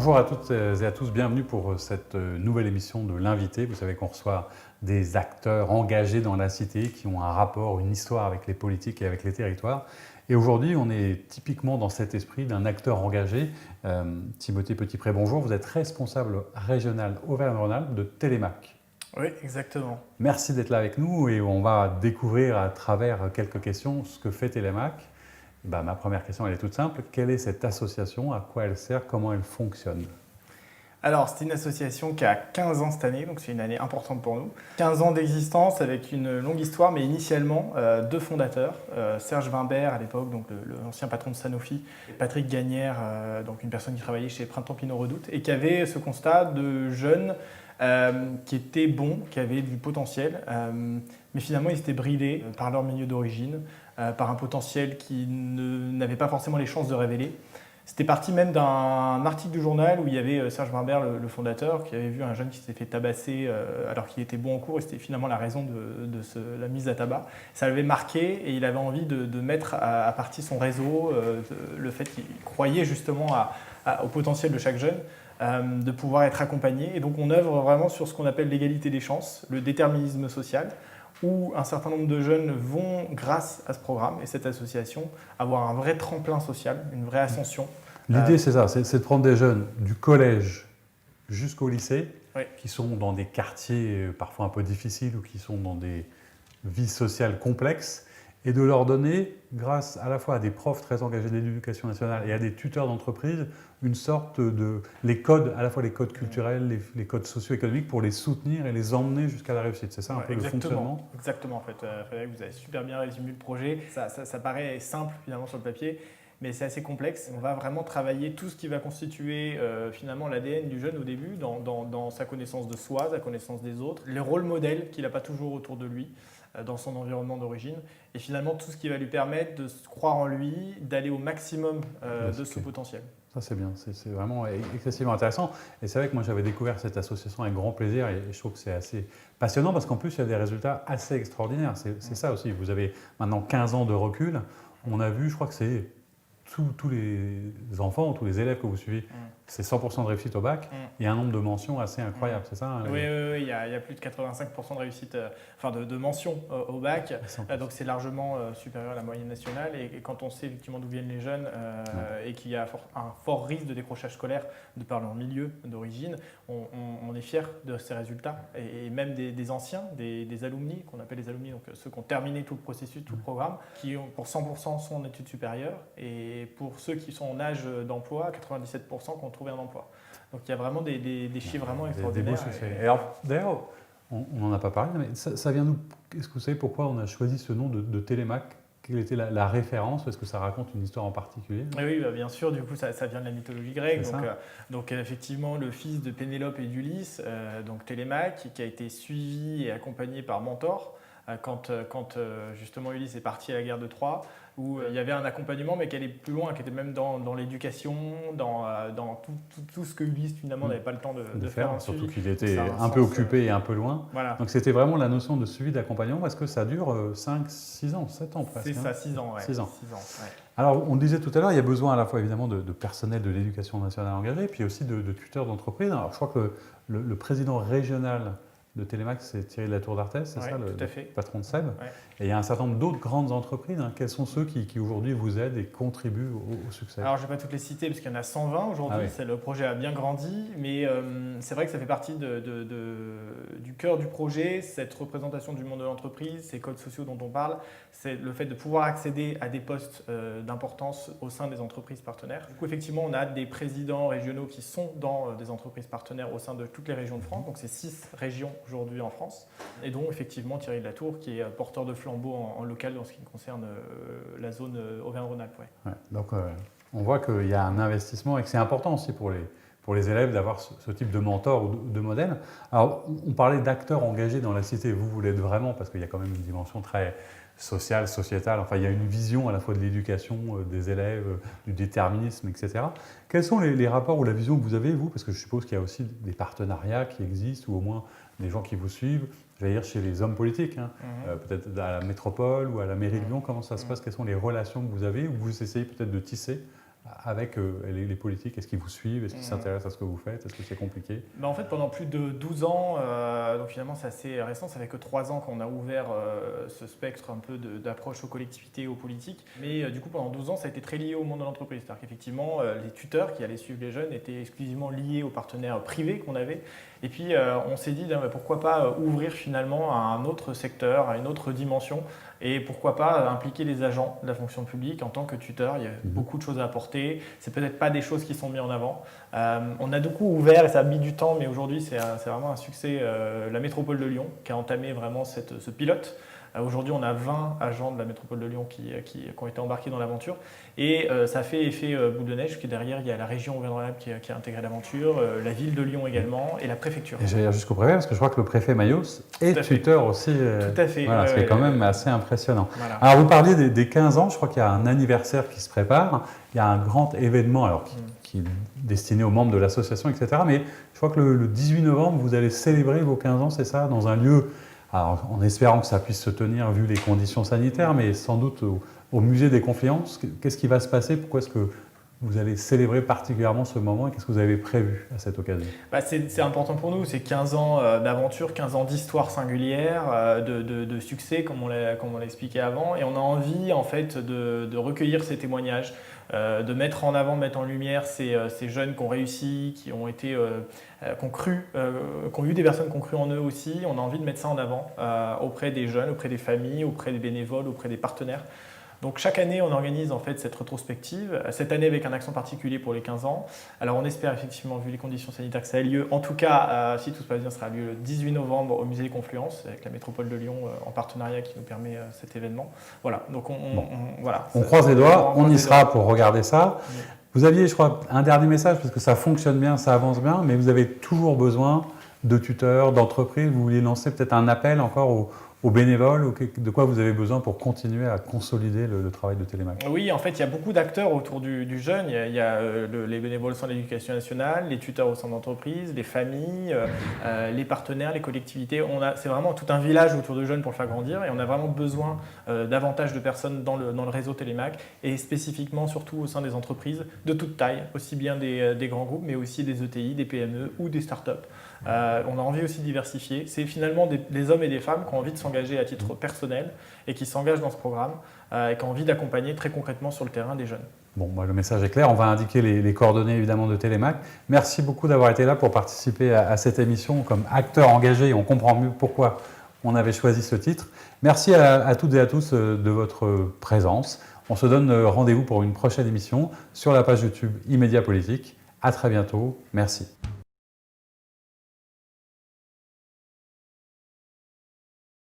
Bonjour à toutes et à tous, bienvenue pour cette nouvelle émission de l'Invité. Vous savez qu'on reçoit des acteurs engagés dans la cité qui ont un rapport, une histoire avec les politiques et avec les territoires. Et aujourd'hui, on est typiquement dans cet esprit d'un acteur engagé. Timothée Petitpré, bonjour, vous êtes responsable régional Auvergne-Rhône-Alpes de Télémac. Oui, exactement. Merci d'être là avec nous et on va découvrir à travers quelques questions ce que fait Télémac. Ma première question, elle est toute simple. Quelle est cette association? À quoi elle sert? Comment elle fonctionne? Alors, c'est une association qui a 15 ans cette année, donc c'est une année importante pour nous. 15 ans d'existence avec une longue histoire, mais initialement deux fondateurs, Serge Wimbert à l'époque, donc l'ancien patron de Sanofi, et Patrick Gagnère, donc une personne qui travaillait chez Printemps Pinot Redoute, et qui avait ce constat de jeunes qui étaient bons, qui avaient du potentiel, mais finalement ils étaient bridés par leur milieu d'origine, par un potentiel qu'ils n'avaient pas forcément les chances de révéler. C'était parti même d'un article du journal où il y avait Serge Wimbert, le fondateur, qui avait vu un jeune qui s'était fait tabasser alors qu'il était bon en cours et c'était finalement la raison de la mise à tabac. Ça l'avait marqué et il avait envie de mettre à partie son réseau, le fait qu'il croyait justement au potentiel de chaque jeune, de pouvoir être accompagné. Et donc on œuvre vraiment sur ce qu'on appelle l'égalité des chances, le déterminisme social, où un certain nombre de jeunes vont, grâce à ce programme et cette association, avoir un vrai tremplin social, une vraie ascension. L'idée, c'est ça, c'est de prendre des jeunes du collège jusqu'au lycée, Oui. qui sont dans des quartiers parfois un peu difficiles ou qui sont dans des vies sociales complexes, et de leur donner, grâce à la fois à des profs très engagés de l'éducation nationale et à des tuteurs d'entreprise, une sorte de… les codes, à la fois les codes culturels, les codes socio-économiques, pour les soutenir et les emmener jusqu'à la réussite. C'est ça un peu le fonctionnement? Exactement, en fait. Frédéric, vous avez super bien résumé le projet. Ça paraît simple, finalement, sur le papier, mais c'est assez complexe. On va vraiment travailler tout ce qui va constituer finalement l'ADN du jeune au début, dans sa connaissance de soi, sa connaissance des autres, les rôles modèles qu'il n'a pas toujours autour de lui, dans son environnement d'origine, et finalement tout ce qui va lui permettre de se croire en lui, d'aller au maximum de ce potentiel. Ça, c'est bien, c'est vraiment excessivement intéressant. Et c'est vrai que moi, j'avais découvert cette association avec grand plaisir et je trouve que c'est assez passionnant parce qu'en plus, il y a des résultats assez extraordinaires. C'est ça aussi. Vous avez maintenant 15 ans de recul. On a vu, je crois que c'est tous les enfants, tous les élèves que vous suivez, c'est 100% de réussite au bac. Il y a un nombre de mentions assez incroyable, c'est ça hein, Oui, il y a plus de 85% de réussite, de mentions au bac. Donc c'est largement supérieur à la moyenne nationale. Et quand on sait effectivement d'où viennent les jeunes et qu'il y a un fort risque de décrochage scolaire de par leur milieu d'origine, on est fier de ces résultats. Et même des anciens, des alumni, qu'on appelle les alumni, donc ceux qui ont terminé tout le processus, tout le programme, qui pour 100% sont en études supérieures. Et pour ceux qui sont en âge d'emploi, 97% qui ont trouvé un emploi. Donc il y a vraiment des chiffres vraiment extraordinaires. Et alors, d'ailleurs, on n'en a pas parlé, mais ça vient nous. Est-ce que vous savez pourquoi on a choisi ce nom de Télémac? Quelle était la référence? Est-ce que ça raconte une histoire en particulier? Oui, bien sûr, du coup ça vient de la mythologie grecque. Donc effectivement, le fils de Pénélope et d'Ulysse, donc Télémaque, qui a été suivi et accompagné par Mentor, quand justement Ulysse est parti à la guerre de Troie, où il y avait un accompagnement, mais qui allait plus loin, qui était même dans l'éducation, dans tout ce que Ulysse finalement n'avait pas le temps de faire. Surtout qu'il était un peu occupé et un peu loin. Voilà. Donc c'était vraiment la notion de suivi d'accompagnement, parce que ça dure 5, 6 ans, 7 ans presque. C'est ça, 6 ans. 6 ans. 6 ans, ouais. Alors on le disait tout à l'heure, il y a besoin à la fois évidemment de personnel de l'éducation nationale engagé, puis aussi de tuteurs d'entreprise. Alors je crois que le président régional de Télémac, c'est Thierry de la Tour d'Arthès, c'est ça, le patron de SEB. Ouais. Et il y a un certain nombre d'autres grandes entreprises. Quels sont ceux qui aujourd'hui vous aident et contribuent au succès? Alors je ne vais pas toutes les citer parce qu'il y en a 120 aujourd'hui. Le projet a bien grandi, mais c'est vrai que ça fait partie du cœur du projet, cette représentation du monde de l'entreprise, ces codes sociaux dont on parle, c'est le fait de pouvoir accéder à des postes d'importance au sein des entreprises partenaires. Du coup, effectivement, on a des présidents régionaux qui sont dans des entreprises partenaires au sein de toutes les régions de France. Donc c'est 6 régions aujourd'hui en France, et dont effectivement Thierry de la Tour qui est porteur de flambeau en local dans ce qui concerne la zone Auvergne-Rhône-Alpes. Ouais. Donc on voit qu'il y a un investissement et que c'est important aussi pour les élèves d'avoir ce type de mentor ou de modèle. Alors on parlait d'acteurs engagés dans la cité, vous l'êtes vraiment parce qu'il y a quand même une dimension très sociale, sociétale, il y a une vision à la fois de l'éducation des élèves, du déterminisme, etc. Quels sont les rapports ou la vision que vous avez, vous? Parce que je suppose qu'il y a aussi des partenariats qui existent, ou au moins des gens qui vous suivent, j'allais dire chez les hommes politiques, peut-être à la métropole ou à la mairie de Lyon. Comment ça se passe? Quelles sont les relations que vous avez, ou vous essayez peut-être de tisser avec les politiques? Est-ce qu'ils vous suivent? Est-ce qu'ils s'intéressent à ce que vous faites? Est-ce que c'est compliqué? En fait, pendant plus de 12 ans, donc finalement c'est assez récent, ça fait que 3 ans qu'on a ouvert ce spectre un peu d'approche aux collectivités et aux politiques. Mais du coup, pendant 12 ans, ça a été très lié au monde de l'entreprise. C'est-à-dire qu'effectivement, les tuteurs qui allaient suivre les jeunes étaient exclusivement liés aux partenaires privés qu'on avait. Et puis, on s'est dit, pourquoi pas ouvrir finalement à un autre secteur, à une autre dimension, et pourquoi pas impliquer les agents de la fonction publique en tant que tuteurs. Il y a beaucoup de choses à apporter. C'est peut-être pas des choses qui sont mises en avant. On a beaucoup ouvert et ça a mis du temps, mais aujourd'hui, c'est vraiment un succès. La métropole de Lyon qui a entamé vraiment ce pilote. Aujourd'hui, on a 20 agents de la métropole de Lyon qui ont été embarqués dans l'aventure. Et ça fait effet boule de neige, que derrière, il y a la région Auvergne-Rhône-Alpes qui a intégré l'aventure, la ville de Lyon également, et la préfecture. Et j'allais dire jusqu'au préfet, parce que je crois que le préfet Mayos est tuteur aussi. Tout à fait. Voilà, ce qui est quand même assez impressionnant. Voilà. Alors, vous parliez des 15 ans, je crois qu'il y a un anniversaire qui se prépare. Il y a un grand événement alors, qui est destiné aux membres de l'association, etc. Mais je crois que le 18 novembre, vous allez célébrer vos 15 ans, c'est ça, dans un lieu... Alors, en espérant que ça puisse se tenir vu les conditions sanitaires, mais sans doute au musée des Confluences. Qu'est-ce qui va se passer? Pourquoi est-ce que vous allez célébrer particulièrement ce moment et qu'est-ce que vous avez prévu à cette occasion? C'est important pour nous, c'est 15 ans d'aventure, 15 ans d'histoire singulière, de succès comme on l'a expliqué avant, et on a envie en fait de recueillir ces témoignages, de mettre en avant, mettre en lumière ces jeunes qui ont réussi, qui ont eu des personnes qui ont cru en eux aussi. On a envie de mettre ça en avant auprès des jeunes, auprès des familles, auprès des bénévoles, auprès des partenaires. Donc chaque année, on organise en fait cette rétrospective, cette année avec un accent particulier pour les 15 ans. Alors on espère effectivement, vu les conditions sanitaires, que ça ait lieu. En tout cas, si tout se passe bien, ça aura lieu le 18 novembre au musée des Confluences, avec la métropole de Lyon en partenariat qui nous permet cet événement. Voilà, donc on croise les doigts, on y sera pour regarder ça. Vous aviez, je crois, un dernier message, parce que ça fonctionne bien, ça avance bien, mais vous avez toujours besoin de tuteurs, d'entreprises. Vous vouliez lancer peut-être un appel encore aux bénévoles, de quoi vous avez besoin pour continuer à consolider le travail de Télémac? Oui, en fait, il y a beaucoup d'acteurs autour du jeune. Il y a les bénévoles au sein de l'éducation nationale, les tuteurs au sein d'entreprise, les familles, les partenaires, les collectivités. C'est vraiment tout un village autour du jeune pour le faire grandir et on a vraiment besoin davantage de personnes dans le réseau Télémac et spécifiquement surtout au sein des entreprises de toute taille, aussi bien des grands groupes mais aussi des ETI, des PME ou des startups. On a envie aussi de diversifier. C'est finalement des hommes et des femmes qui ont envie de s'engager à titre personnel et qui s'engagent dans ce programme et qui ont envie d'accompagner très concrètement sur le terrain des jeunes. Bon, le message est clair. On va indiquer les coordonnées évidemment de Télémac. Merci beaucoup d'avoir été là pour participer à cette émission comme acteur engagé. On comprend mieux pourquoi on avait choisi ce titre. Merci à toutes et à tous de votre présence. On se donne rendez-vous pour une prochaine émission sur la page YouTube Immédiat Politique. À très bientôt. Merci.